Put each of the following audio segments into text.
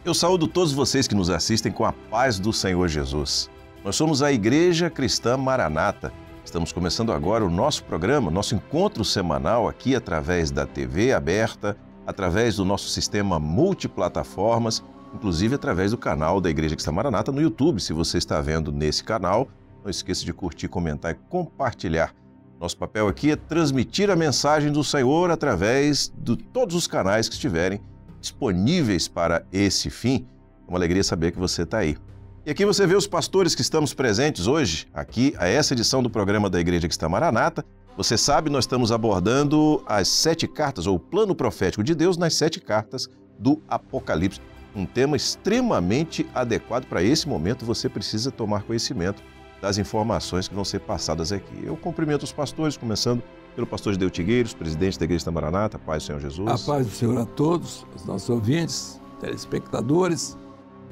Eu saúdo todos vocês que nos assistem com a paz do Senhor Jesus. Nós somos a Igreja Cristã Maranata. Estamos começando agora o nosso programa, nosso encontro semanal aqui através da TV aberta, através do nosso sistema multiplataformas, inclusive através do canal da Igreja Cristã Maranata no YouTube. Se você está vendo nesse canal, não esqueça de curtir, comentar e compartilhar. Nosso papel aqui é transmitir a mensagem do Senhor através de todos os canais que estiverem disponíveis para esse fim. É uma alegria saber que você está aí. E aqui você vê os pastores que estamos presentes hoje, aqui a essa edição do programa da Igreja Cristã Maranata. Você sabe, nós estamos abordando as 7 cartas, ou o plano profético de Deus nas 7 cartas do Apocalipse. Um tema extremamente adequado para esse momento. Você precisa tomar conhecimento das informações que vão ser passadas aqui. Eu cumprimento os pastores, começando pelo pastor Judeu Tigueiros, presidente da Igreja Cristã Maranata. Paz do Senhor Jesus. A paz do Senhor a todos, os nossos ouvintes, telespectadores,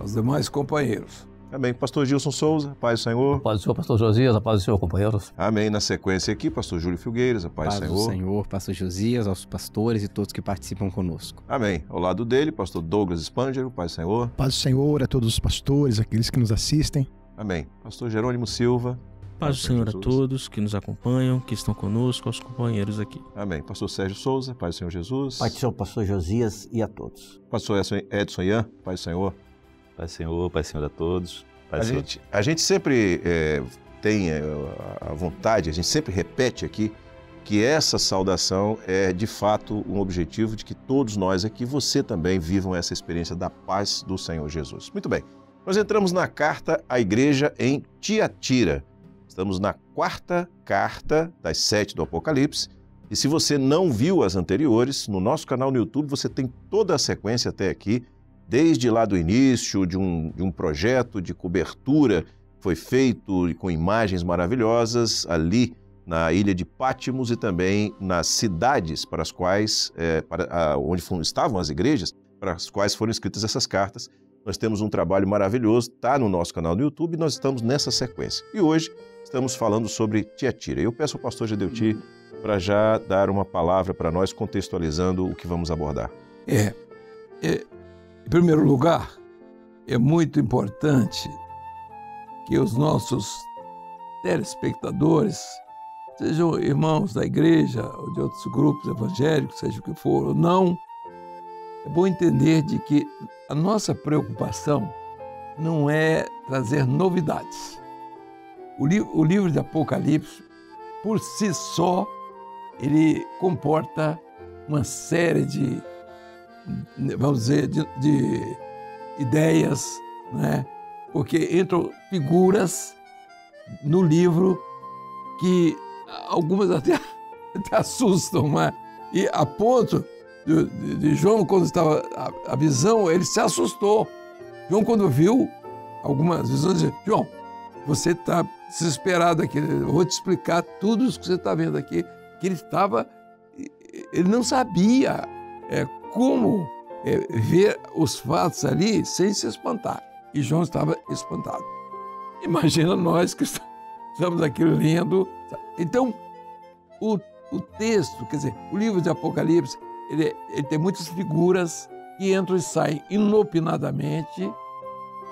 aos demais companheiros. Amém. Pastor Gilson Souza, paz do Senhor. A paz do Senhor, pastor Josias, a paz do Senhor, companheiros. Amém. Na sequência aqui, pastor Júlio Filgueiras, a paz do Senhor. Paz do Senhor, pastor Josias, aos pastores e todos que participam conosco. Amém. Ao lado dele, pastor Douglas Spangero, paz do Senhor. Paz do Senhor a todos os pastores, aqueles que nos assistem. Amém. Pastor Jerônimo Silva. Paz do Senhor a todos que nos acompanham, que estão conosco, aos companheiros aqui. Amém. Pastor Sérgio Souza, paz do Senhor Jesus. Paz do Senhor, pastor Josias e a todos. Pastor Edson Ian, paz do Senhor. Paz do Senhor a todos. A gente sempre tem a vontade, a gente sempre repete aqui que essa saudação é de fato um objetivo de que todos nós aqui, você também, vivam essa experiência da paz do Senhor Jesus. Muito bem, nós entramos na carta à igreja em Tiatira. Estamos na 4ª carta das 7 do Apocalipse. E se você não viu as anteriores, no nosso canal no YouTube você tem toda a sequência até aqui, desde lá do início de um projeto de cobertura que foi feito com imagens maravilhosas ali na ilha de Pátimos e também nas cidades para as quais, onde estavam as igrejas, para as quais foram escritas essas cartas. Nós temos um trabalho maravilhoso, está no nosso canal no YouTube e nós estamos nessa sequência. E hoje estamos falando sobre Tiatira. Eu peço ao pastor Gedeuti para já dar uma palavra para nós, contextualizando o que vamos abordar. Em primeiro lugar, é muito importante que os nossos telespectadores, sejam irmãos da igreja ou de outros grupos evangélicos, seja o que for ou não, é bom entender de que a nossa preocupação não é trazer novidades. O livro de Apocalipse, por si só, ele comporta uma série de, vamos dizer, de ideias, né? Porque entram figuras no livro que algumas até assustam, né? E a ponto de João, quando estava a visão, ele se assustou. João, quando viu algumas visões, disse: João, você está desesperado aqui, eu vou te explicar tudo isso que você está vendo aqui, que ele não sabia como ver os fatos ali sem se espantar. E João estava espantado. Imagina nós que estamos aqui lendo. Então, o texto, quer dizer, o livro de Apocalipse, ele tem muitas figuras que entram e saem inopinadamente,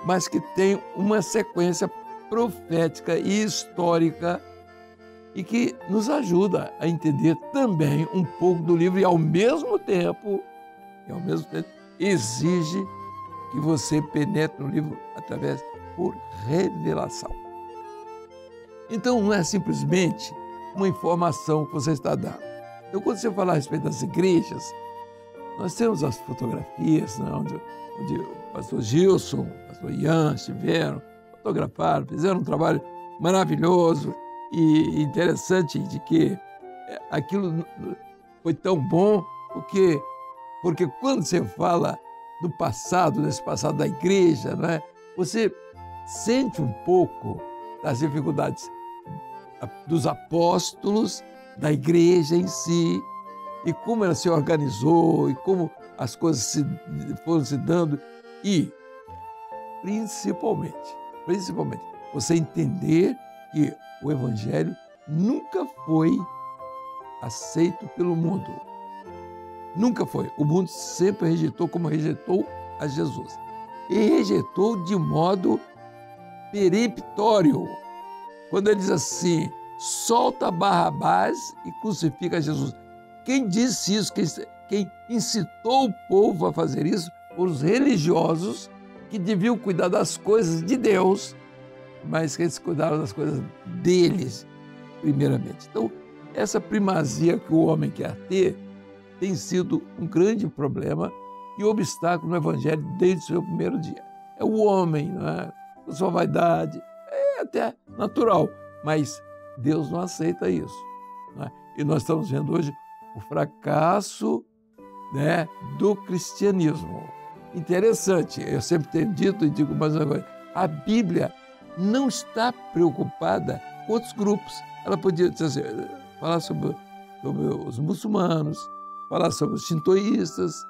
mas que tem uma sequência profética e histórica e que nos ajuda a entender também um pouco do livro e ao mesmo tempo exige que você penetre no livro através por revelação. Então não é simplesmente uma informação que você está dando. Então quando você falar a respeito das igrejas, nós temos as fotografias, né, onde o pastor Gilson, o pastor Ian estiveram, fotografaram, fizeram um trabalho maravilhoso e interessante, de que aquilo foi tão bom, porque quando você fala do passado, desse passado da igreja, né, você sente um pouco das dificuldades dos apóstolos, da igreja em si, e como ela se organizou, e como as coisas foram se dando, e principalmente, você entender que o Evangelho nunca foi aceito pelo mundo. Nunca foi. O mundo sempre rejeitou como rejeitou a Jesus. e rejeitou de modo peremptório. Quando ele diz assim, solta Barrabás e crucifica Jesus. Quem disse isso, quem incitou o povo a fazer isso, foram os religiosos que deviam cuidar das coisas de Deus, mas que eles cuidaram das coisas deles, primeiramente. Então, essa primazia que o homem quer ter tem sido um grande problema e obstáculo no Evangelho desde o seu primeiro dia. É o homem, não é? A sua vaidade, é até natural, mas Deus não aceita isso. Não é? E nós estamos vendo hoje o fracasso, né, do cristianismo. Interessante, eu sempre tenho dito e digo mais uma coisa, a Bíblia não está preocupada com outros grupos. Ela podia dizer assim, falar sobre os muçulmanos, falar sobre os shintoístas,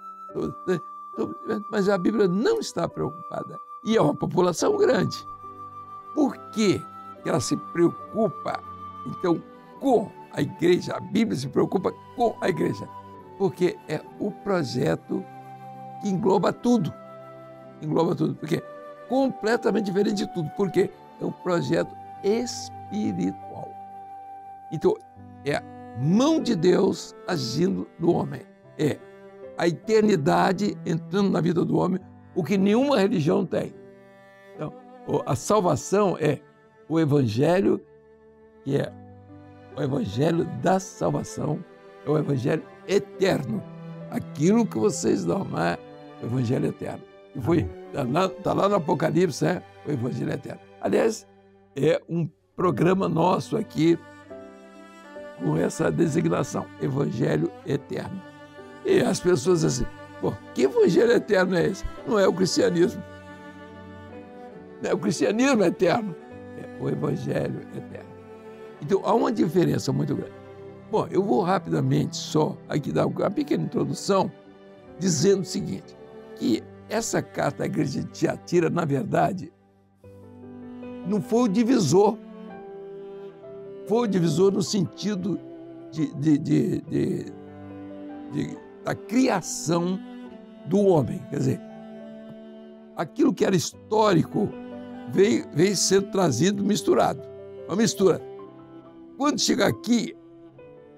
mas a Bíblia não está preocupada. E é uma população grande. Por que ela se preocupa, então, com a igreja? A Bíblia se preocupa com a igreja. Porque é o projeto que engloba tudo. Engloba tudo. Porque é completamente diferente de tudo. Porque é um projeto espiritual. Então, é a mão de Deus agindo no homem. É a eternidade entrando na vida do homem, o que nenhuma religião tem. Então, a salvação é o Evangelho, que é o Evangelho da salvação, é o Evangelho eterno. Aquilo que vocês dão, é o Evangelho eterno. E foi, está lá no Apocalipse, o Evangelho eterno. Aliás, é um programa nosso aqui com essa designação, Evangelho eterno. E as pessoas dizem assim, pô, que evangelho eterno é esse? Não é o cristianismo. Não é o cristianismo eterno, é o evangelho eterno. Então, há uma diferença muito grande. Bom, eu vou rapidamente só aqui dar uma pequena introdução, dizendo o seguinte, que essa carta à igreja de Tiatira, na verdade, não foi o divisor. Foi o divisor no sentido da criação do homem. Quer dizer, aquilo que era histórico veio sendo trazido misturado. Uma mistura. Quando chega aqui,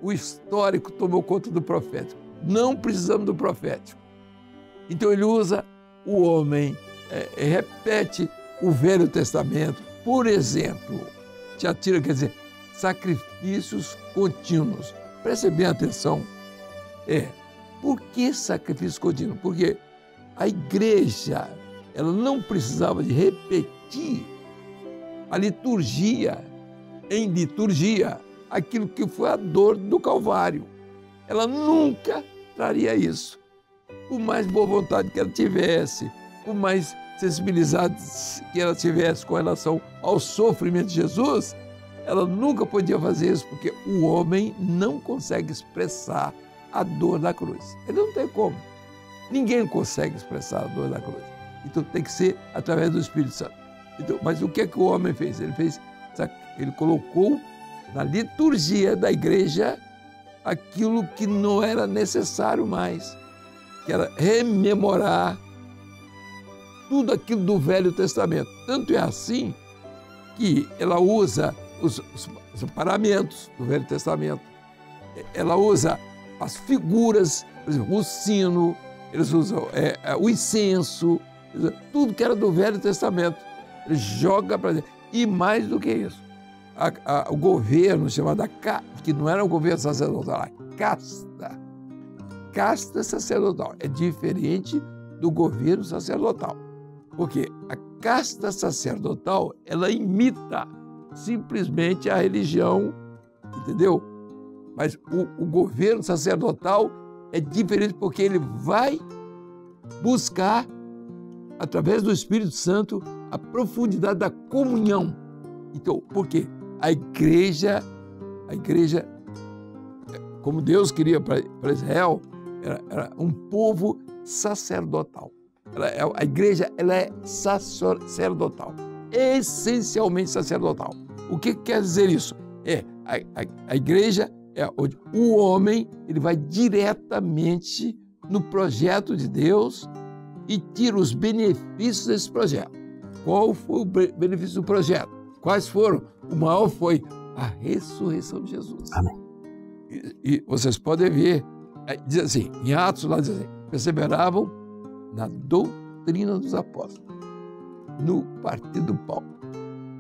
o histórico tomou conta do profético. Não precisamos do profético. Então ele usa o homem, repete o Velho Testamento. Por exemplo, Tiatira quer dizer sacrifícios contínuos. Preste bem atenção. Por que sacrifício contínuo? Porque a igreja, ela não precisava de repetir a liturgia, em liturgia, aquilo que foi a dor do Calvário. Ela nunca traria isso. Por mais boa vontade que ela tivesse, por mais sensibilidade que ela tivesse com relação ao sofrimento de Jesus, ela nunca podia fazer isso, porque o homem não consegue expressar a dor da cruz. Ele não tem como. Ninguém consegue expressar a dor da cruz. Então tem que ser através do Espírito Santo. Então, mas o que é que o homem fez? Ele colocou na liturgia da igreja aquilo que não era necessário mais, que era rememorar tudo aquilo do Velho Testamento. Tanto é assim que ela usa os paramentos do Velho Testamento, ela usa as figuras, por exemplo, o sino, eles usam o incenso, tudo que era do Velho Testamento, ele joga para dentro. E mais do que isso, o governo chamado, que não era um governo sacerdotal, casta sacerdotal, é diferente do governo sacerdotal, porque a casta sacerdotal, ela imita simplesmente a religião, entendeu? Mas o governo sacerdotal é diferente porque ele vai buscar, através do Espírito Santo, a profundidade da comunhão. Então, por quê? A igreja, como Deus queria para Israel, era um povo sacerdotal. A igreja, ela é sacerdotal, essencialmente sacerdotal. O que quer dizer isso? A igreja é onde o homem ele vai diretamente no projeto de Deus e tira os benefícios desse projeto. Qual foi o benefício do projeto? Quais foram? O maior foi a ressurreição de Jesus. Amém. E vocês podem ver, diz assim, em Atos, lá diz assim, perseveravam na doutrina dos apóstolos, no partir do pão,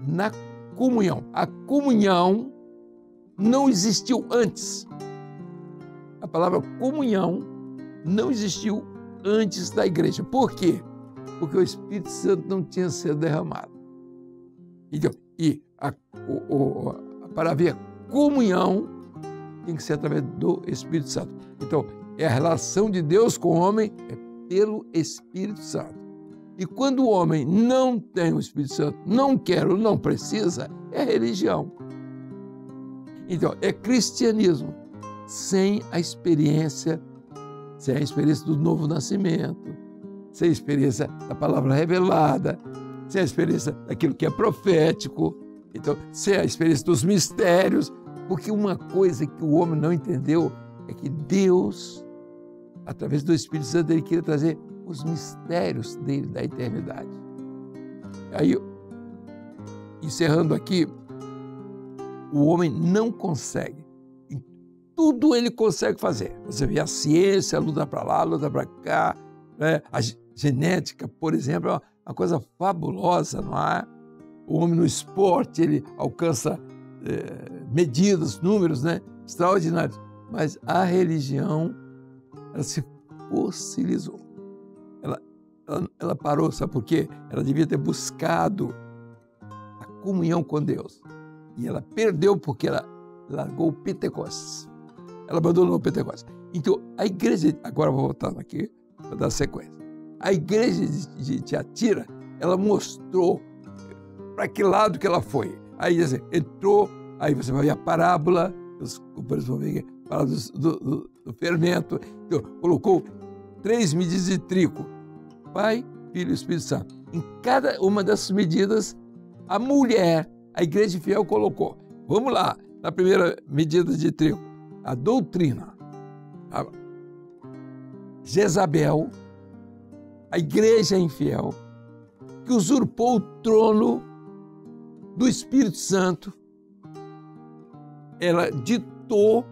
na comunhão. A comunhão não existiu antes. A palavra comunhão não existiu antes da igreja. Por quê? Porque o Espírito Santo não tinha sido derramado. Então, para haver comunhão, tem que ser através do Espírito Santo. Então, a relação de Deus com o homem é pelo Espírito Santo. E quando o homem não tem o Espírito Santo, não quer ou não precisa, é religião. Então, é cristianismo sem a experiência do novo nascimento, sem a experiência da palavra revelada, sem a experiência daquilo que é profético, então, sem a experiência dos mistérios, porque uma coisa que o homem não entendeu é que Deus, através do Espírito Santo, ele queria trazer os mistérios dele da eternidade. Aí, encerrando aqui, o homem não consegue. Tudo ele consegue fazer. Você vê a ciência, luta para lá, luta para cá, né? A genética, por exemplo, é uma coisa fabulosa, não é? O homem no esporte, ele alcança medidas, números, né? Extraordinários. Mas a religião, ela se fossilizou. Ela parou, sabe por quê? Ela devia ter buscado a comunhão com Deus. E ela perdeu porque ela largou o Pentecostes. Ela abandonou o Pentecostes. Então, a igreja, agora vou voltar aqui para dar sequência. A igreja de Tiatira, ela mostrou para que lado que ela foi. Aí assim, entrou, aí você vai ver a parábola, os companheiros vão ver a parábola do fermento. Então, colocou 3 medidas de trigo, Pai, Filho e Espírito Santo. Em cada uma dessas medidas, a mulher, a igreja fiel colocou. Vamos lá, na primeira medida de trigo, a doutrina, a Jezabel, a igreja infiel, que usurpou o trono do Espírito Santo, ela ditou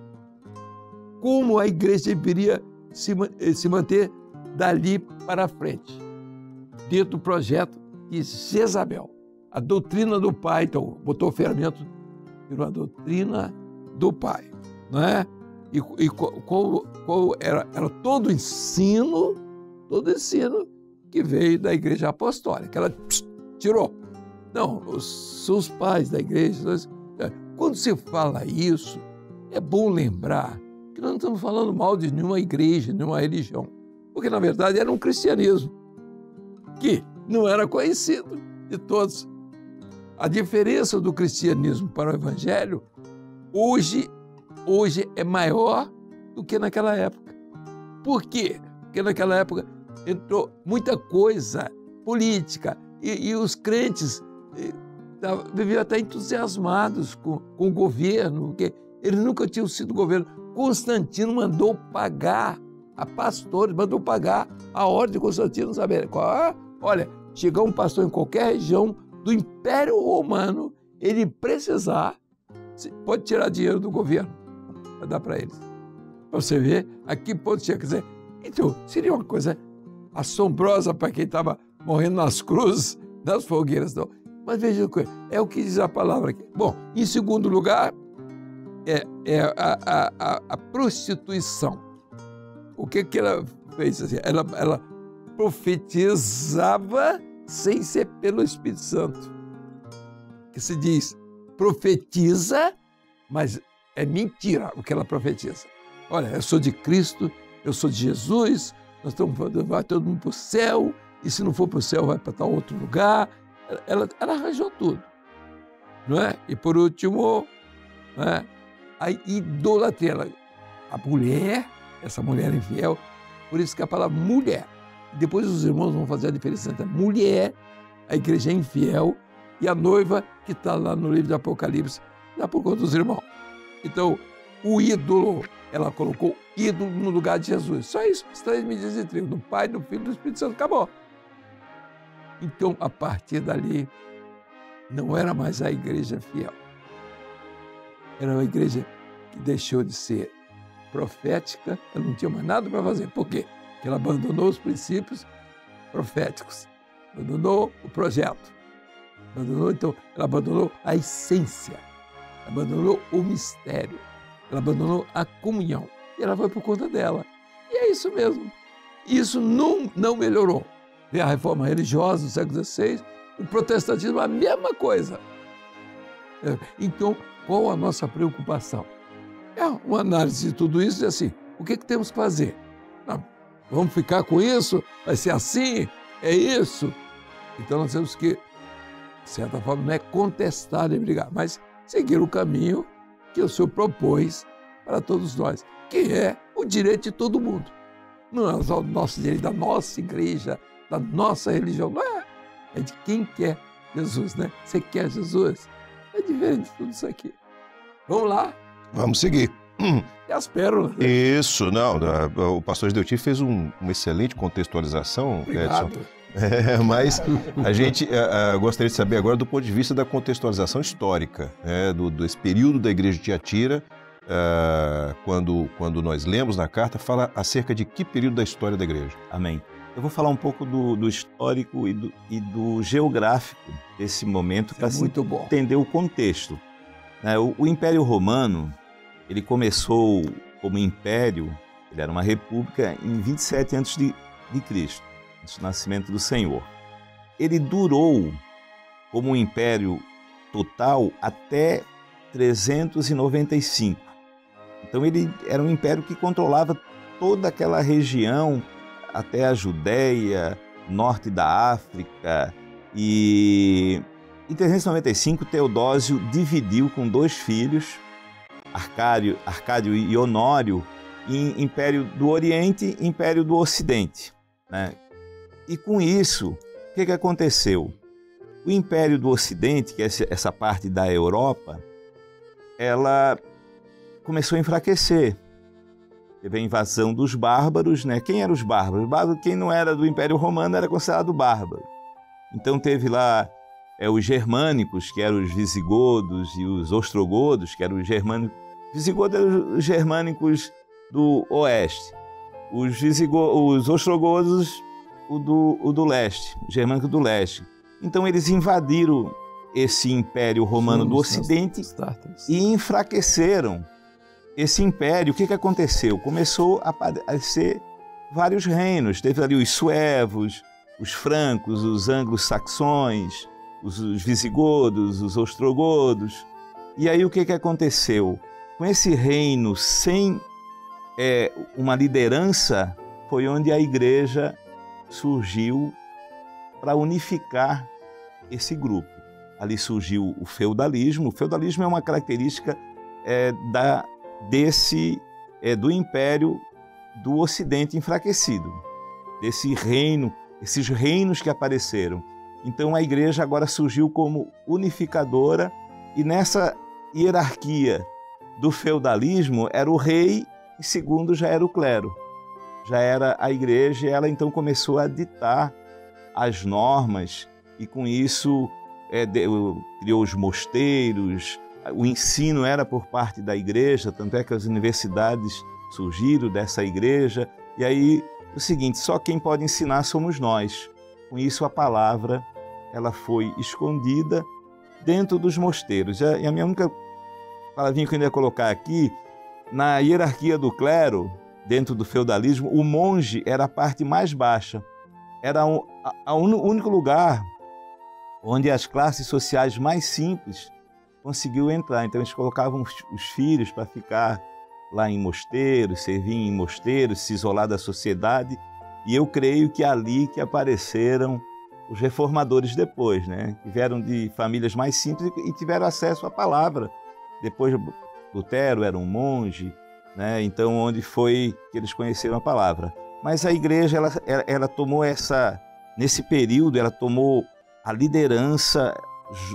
como a igreja deveria se manter dali para frente, dentro do projeto de Jezabel. A doutrina do Pai, então, botou o fermento, virou a doutrina do Pai, não é? E qual era todo o ensino que veio da igreja apostólica, que ela tirou. Não, os pais da igreja, quando se fala isso, é bom lembrar que nós não estamos falando mal de nenhuma igreja, nenhuma religião, porque na verdade era um cristianismo que não era conhecido de todos. A diferença do cristianismo para o evangelho hoje é maior do que naquela época. Por quê? Porque naquela época entrou muita coisa política e os crentes viviam até entusiasmados com o governo, porque eles nunca tinham sido governo. Constantino mandou pagar a pastores, mandou pagar a ordem de Constantino, saber qual é? Olha, chegar um pastor em qualquer região do Império Romano, ele precisar, pode tirar dinheiro do governo para dar para eles. Para você ver a que ponto tinha que dizer. Então, seria uma coisa assombrosa para quem estava morrendo nas cruzes, nas fogueiras. Não. Mas veja, é o que diz a palavra aqui. Bom, em segundo lugar, a prostituição. O que ela fez? Assim, ela profetizava sem ser pelo Espírito Santo. Que se diz, profetiza, mas é mentira o que ela profetiza. Olha, eu sou de Cristo, eu sou de Jesus, nós estamos falando, vai todo mundo para o céu, e se não for para o céu, vai para tal outro lugar. Ela arranjou tudo, não é? E por último, não é? A idolatria. A mulher, essa mulher infiel, por isso que a palavra mulher. Depois os irmãos vão fazer a diferença entre a mulher, a igreja infiel, e a noiva que está lá no livro do Apocalipse, dá por conta dos irmãos. Então, o ídolo. Ela colocou ídolo no lugar de Jesus. Só isso, as 3 medidas de trigo, do Pai, do Filho e do Espírito Santo. Acabou. Então, a partir dali, não era mais a igreja fiel. Era uma igreja que deixou de ser profética, ela não tinha mais nada para fazer. Por quê? Porque ela abandonou os princípios proféticos, abandonou o projeto, ela abandonou a essência, abandonou o mistério, ela abandonou a comunhão. E ela foi por conta dela. E é isso mesmo. Isso não melhorou. E a reforma religiosa do século XVI, o protestantismo, a mesma coisa. Então, qual a nossa preocupação? É uma análise de tudo isso e assim, o que temos que fazer? Não, vamos ficar com isso? Vai ser assim? É isso? Então nós temos que, de certa forma, não é contestar nem brigar, mas seguir o caminho que o Senhor propôs para todos nós, que é o direito de todo mundo. Não é só o nosso direito, da nossa igreja, da nossa religião, não é. É de quem quer Jesus, né? Você quer Jesus? É diferente de tudo isso aqui. Vamos lá. Vamos seguir. E as pérolas. Né? Isso, não. O pastor Esdelti fez uma excelente contextualização, Obrigado. Edson. Mas a gente gostaria de saber agora do ponto de vista da contextualização histórica, desse período da igreja de Tiatira, quando nós lemos na carta, fala acerca de que período da história da igreja? Amém. Eu vou falar um pouco do histórico e do geográfico desse momento para se entender o contexto. O Império Romano, ele começou como império, ele era uma república em 27 a.C., antes do nascimento do Senhor. Ele durou como um império total até 395. Então ele era um império que controlava toda aquela região, até a Judéia, norte da África. E em 395, Teodósio dividiu com 2 filhos, Arcádio e Honório, em Império do Oriente e Império do Ocidente. Né? E com isso, o que aconteceu? O Império do Ocidente, que é essa parte da Europa, ela começou a enfraquecer. Teve a invasão dos bárbaros, né? Quem eram os bárbaros? Quem não era do Império Romano era considerado bárbaro. Então teve lá os germânicos, que eram os visigodos, e os ostrogodos, que eram os germânicos. Visigodos eram os germânicos do oeste. Os ostrogodos, o do leste, o germânico do leste. Então eles invadiram esse Império Romano do Ocidente e enfraqueceram esse império. O que aconteceu? Começou a aparecer vários reinos. Teve ali os suevos, os francos, os anglo-saxões, os visigodos, os ostrogodos. E aí o que aconteceu? Com esse reino sem uma liderança, foi onde a igreja surgiu para unificar esse grupo. Ali surgiu o feudalismo. O feudalismo é uma característica do Império do Ocidente enfraquecido, desse reino, esses reinos que apareceram. Então a igreja agora surgiu como unificadora, e nessa hierarquia do feudalismo era o rei e segundo já era o clero, já era a igreja, e ela então começou a ditar as normas, e com isso criou os mosteiros. O ensino era por parte da igreja, tanto é que as universidades surgiram dessa igreja. E aí, o seguinte, só quem pode ensinar somos nós. Com isso, a palavra ela foi escondida dentro dos mosteiros. E a minha única palavrinha que eu ainda ia colocar aqui, na hierarquia do clero, dentro do feudalismo, o monge era a parte mais baixa. Era o único lugar onde as classes sociais mais simples conseguiu entrar. Então eles colocavam os filhos para ficar lá em mosteiros, servir em mosteiros, se isolar da sociedade. E eu creio que é ali que apareceram os reformadores depois, né? Que vieram de famílias mais simples e tiveram acesso à palavra. Depois Lutero era um monge, né? Então onde foi que eles conheceram a palavra? Mas a igreja ela tomou nesse período, ela tomou a liderança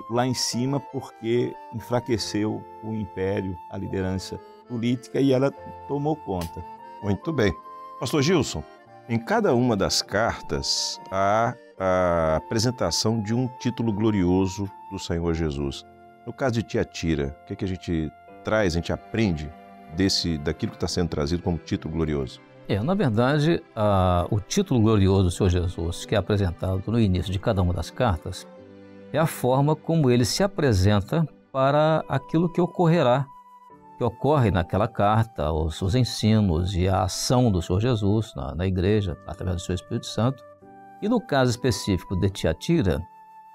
lá em cima, porque enfraqueceu o império, a liderança política e ela tomou conta. Muito bem. Pastor Gilson, em cada uma das cartas há a apresentação de um título glorioso do Senhor Jesus. No caso de Tiatira, o que a gente traz, a gente aprende daquilo que está sendo trazido como título glorioso? Na verdade, o título glorioso do Senhor Jesus, que é apresentado no início de cada uma das cartas, é a forma como ele se apresenta para aquilo que ocorre naquela carta, os ensinos e a ação do Senhor Jesus na igreja, através do seu Espírito Santo. E no caso específico de Tiatira,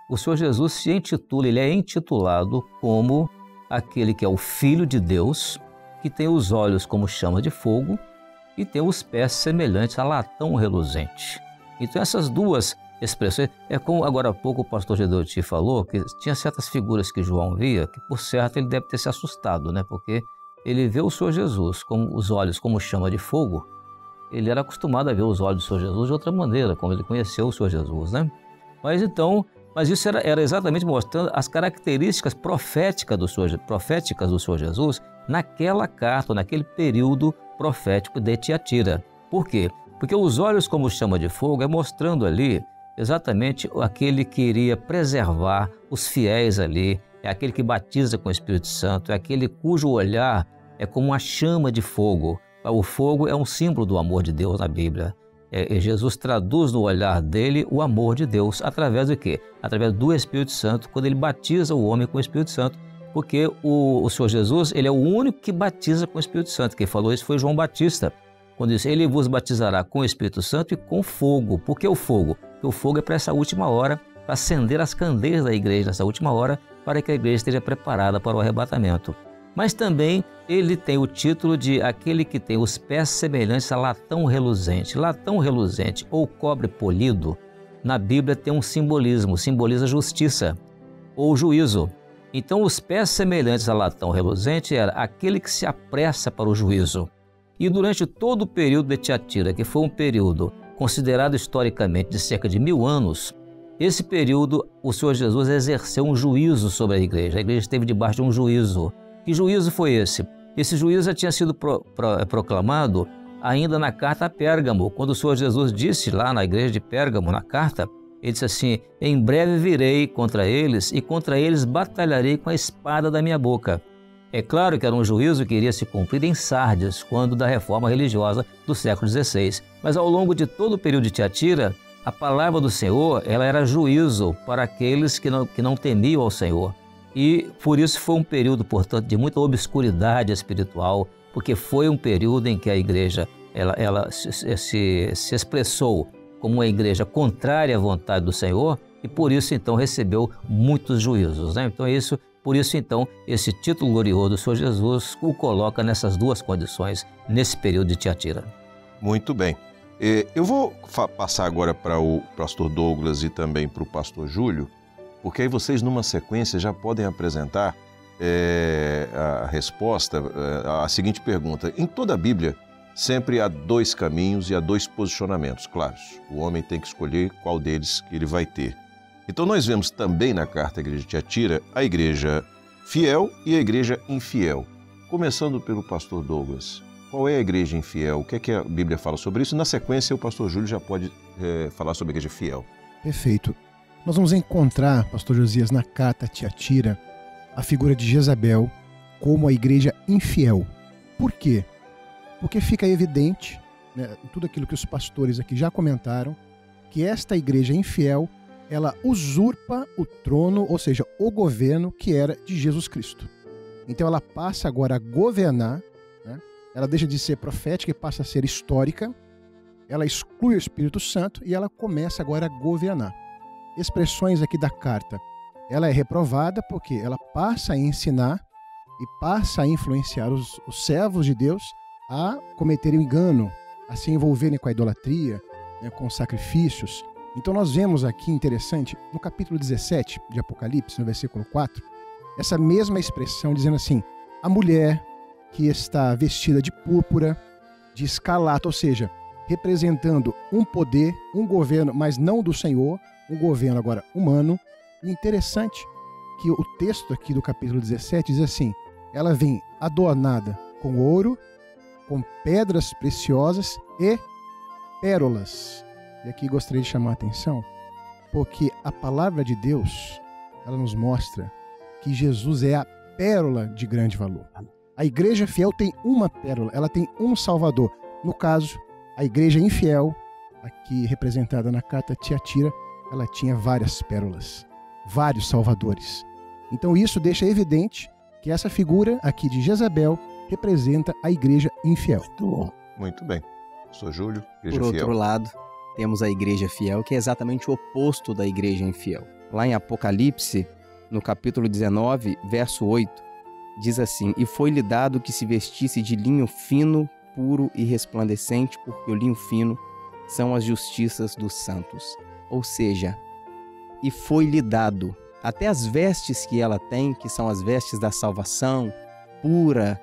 o Senhor Jesus ele é intitulado como aquele que é o Filho de Deus, que tem os olhos como chama de fogo e tem os pés semelhantes a latão reluzente. Então essas duas expressões, é como agora há pouco o pastor Gedeuti falou, que tinha certas figuras que João via, que por certo ele deve ter se assustado, né? Porque ele vê o Senhor Jesus com os olhos como chama de fogo. Ele era acostumado a ver os olhos do Senhor Jesus de outra maneira, como ele conheceu o Senhor Jesus, né? Mas isso era exatamente mostrando as características proféticas do Senhor Jesus naquela carta, naquele período profético de Tiatira. Por quê? Porque os olhos como chama de fogo é mostrando ali exatamente aquele que iria preservar os fiéis ali, é aquele que batiza com o Espírito Santo, é aquele cujo olhar é como uma chama de fogo. O fogo é um símbolo do amor de Deus na Bíblia. Jesus traduz no olhar dele o amor de Deus através do quê? Através do Espírito Santo, quando ele batiza o homem com o Espírito Santo, porque o Senhor Jesus, ele é o único que batiza com o Espírito Santo. Quem falou isso foi João Batista, quando disse, ele vos batizará com o Espírito Santo e com fogo. Por que o fogo? Porque o fogo é para essa última hora, para acender as candeias da igreja nessa última hora, para que a igreja esteja preparada para o arrebatamento. Mas também ele tem o título de aquele que tem os pés semelhantes a latão reluzente. Latão reluzente ou cobre polido, na Bíblia tem um simbolismo, simboliza justiça ou juízo. Então os pés semelhantes a latão reluzente era aquele que se apressa para o juízo. E durante todo o período de Tiatira, que foi um período considerado historicamente de cerca de 1000 anos, esse período o Senhor Jesus exerceu um juízo sobre a igreja esteve debaixo de um juízo. Que juízo foi esse? Esse juízo já tinha sido proclamado ainda na carta a Pérgamo, quando o Senhor Jesus disse lá na igreja de Pérgamo, na carta, ele disse assim, em breve virei contra eles e contra eles batalharei com a espada da minha boca. É claro que era um juízo que iria se cumprir em Sardes, quando da reforma religiosa do século XVI. Mas ao longo de todo o período de Tiatira, a palavra do Senhor ela era juízo para aqueles que não temiam ao Senhor. E por isso foi um período, portanto, de muita obscuridade espiritual, porque foi um período em que a igreja ela se expressou como uma igreja contrária à vontade do Senhor e por isso então recebeu muitos juízos, né? Então por isso então esse título glorioso do Senhor Jesus o coloca nessas duas condições nesse período de Tiatira. Muito bem. Eu vou passar agora para o pastor Douglas e também para o pastor Júlio, porque aí vocês numa sequência já podem apresentar a resposta à seguinte pergunta. Em toda a Bíblia, sempre há 2 caminhos e há 2 posicionamentos claros. O homem tem que escolher qual deles que ele vai ter. Então nós vemos também na carta à igreja de Tiatira a igreja fiel e a igreja infiel. Começando pelo pastor Douglas. Qual é a igreja infiel? O que é que a Bíblia fala sobre isso? Na sequência, o pastor Júlio já pode falar sobre a igreja fiel. Perfeito. Nós vamos encontrar, pastor Josias, na carta a Tiatira, a figura de Jezabel como a igreja infiel. Por quê? Porque fica evidente, né, tudo aquilo que os pastores aqui já comentaram, que esta igreja infiel, ela usurpa o trono, ou seja, o governo que era de Jesus Cristo. Então ela passa agora a governar, né? Ela deixa de ser profética e passa a ser histórica, ela exclui o Espírito Santo e ela começa agora a governar. Expressões aqui da carta, ela é reprovada porque ela passa a ensinar e passa a influenciar os servos de Deus a cometerem o engano, a se envolverem com a idolatria, né, com sacrifícios. Então nós vemos aqui, interessante, no capítulo 17 de Apocalipse, no versículo 4, essa mesma expressão dizendo assim, a mulher que está vestida de púrpura, de escarlate, ou seja, representando um poder, um governo, mas não do Senhor, um governo agora humano. O interessante é que o texto aqui do capítulo 17 diz assim, ela vem adornada com ouro, com pedras preciosas e pérolas. E aqui gostaria de chamar a atenção, porque a palavra de Deus, ela nos mostra que Jesus é a pérola de grande valor. A igreja fiel tem uma pérola, ela tem um Salvador. No caso, a igreja infiel, aqui representada na carta Tiatira, ela tinha várias pérolas, vários salvadores. Então isso deixa evidente que essa figura aqui de Jezabel representa a igreja infiel. Muito bom. Muito bem. Sou Júlio, igreja Por fiel. outro lado, temos a igreja fiel, que é exatamente o oposto da igreja infiel. Lá em Apocalipse, no capítulo 19, verso 8, diz assim: "E foi-lhe dado que se vestisse de linho fino, puro e resplandecente, porque o linho fino são as justiças dos santos." Ou seja, e foi-lhe dado. Até as vestes que ela tem, que são as vestes da salvação, pura,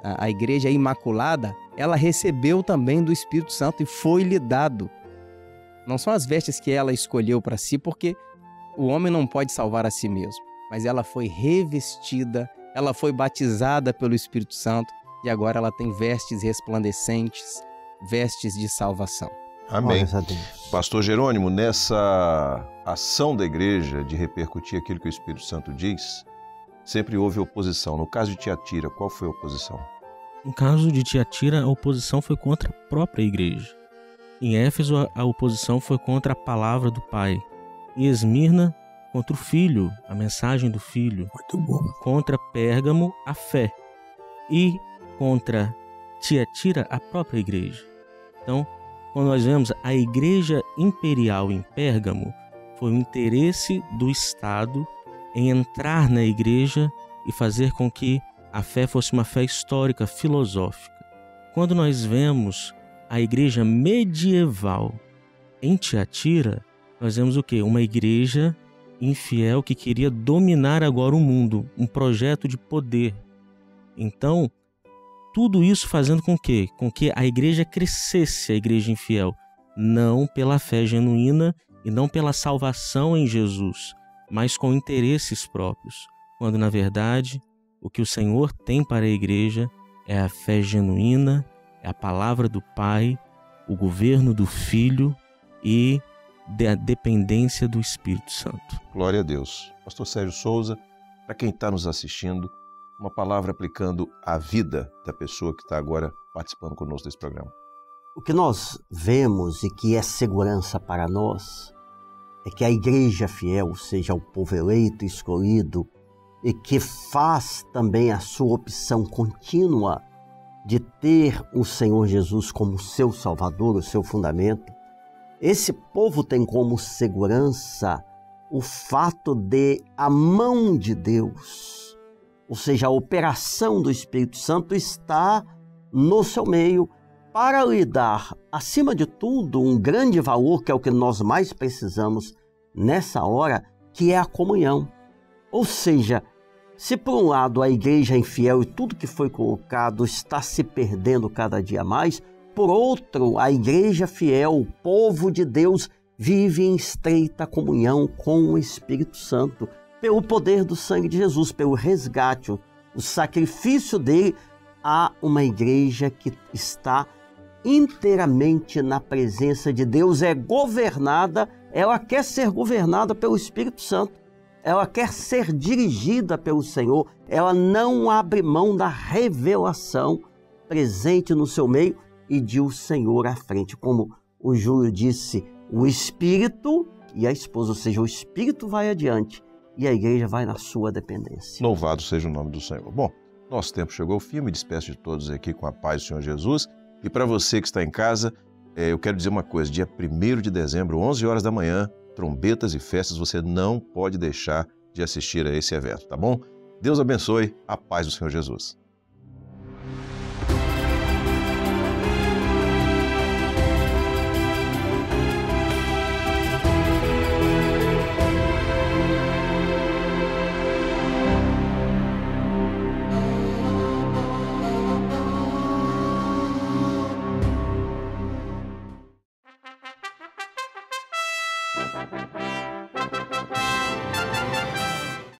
a igreja imaculada, ela recebeu também do Espírito Santo e foi-lhe dado. Não são as vestes que ela escolheu para si, porque o homem não pode salvar a si mesmo. Mas ela foi revestida, ela foi batizada pelo Espírito Santo e agora ela tem vestes resplandecentes, vestes de salvação. Amém. Pastor Jerônimo, nessa ação da igreja de repercutir aquilo que o Espírito Santo diz, sempre houve oposição. No caso de Tiatira, qual foi a oposição? No caso de Tiatira, a oposição foi contra a própria igreja. Em Éfeso, a oposição foi contra a palavra do Pai. Em Esmirna, contra o Filho, a mensagem do Filho. Muito bom. Contra Pérgamo, a fé. E contra Tiatira, a própria igreja. Então, quando nós vemos a igreja imperial em Pérgamo, foi o interesse do Estado em entrar na igreja e fazer com que a fé fosse uma fé histórica, filosófica. Quando nós vemos a igreja medieval em Tiatira, nós vemos o quê? Uma igreja infiel que queria dominar agora o mundo, um projeto de poder. Então, tudo isso fazendo com que a igreja crescesse, a igreja infiel, não pela fé genuína e não pela salvação em Jesus, mas com interesses próprios, quando na verdade o que o Senhor tem para a igreja é a fé genuína, é a palavra do Pai, o governo do Filho e a dependência do Espírito Santo. Glória a Deus. Pastor Sérgio Souza, para quem está nos assistindo, uma palavra aplicando a vida da pessoa que está agora participando conosco desse programa. O que nós vemos e que é segurança para nós é que a igreja fiel, seja o povo eleito, escolhido, e que faz também a sua opção contínua de ter o Senhor Jesus como seu Salvador, o seu fundamento, esse povo tem como segurança o fato de a mão de Deus, ou seja, a operação do Espírito Santo está no seu meio para lhe dar, acima de tudo, um grande valor, que é o que nós mais precisamos nessa hora, que é a comunhão. Ou seja, se por um lado a igreja infiel e tudo que foi colocado está se perdendo cada dia mais, por outro, a igreja fiel, o povo de Deus, vive em estreita comunhão com o Espírito Santo, pelo poder do sangue de Jesus, pelo resgate, o sacrifício dele. Há uma igreja que está inteiramente na presença de Deus, é governada, ela quer ser governada pelo Espírito Santo, ela quer ser dirigida pelo Senhor, ela não abre mão da revelação presente no seu meio e de o Senhor à frente. Como o Júlio disse, o Espírito e a esposa, ou seja, o Espírito vai adiante e a igreja vai na sua dependência. Louvado seja o nome do Senhor. Bom, nosso tempo chegou ao fim, me despeço de todos aqui com a paz do Senhor Jesus. E para você que está em casa, eu quero dizer uma coisa, dia 1º de dezembro, 11 horas da manhã, trombetas e festas, você não pode deixar de assistir a esse evento, tá bom? Deus abençoe, a paz do Senhor Jesus.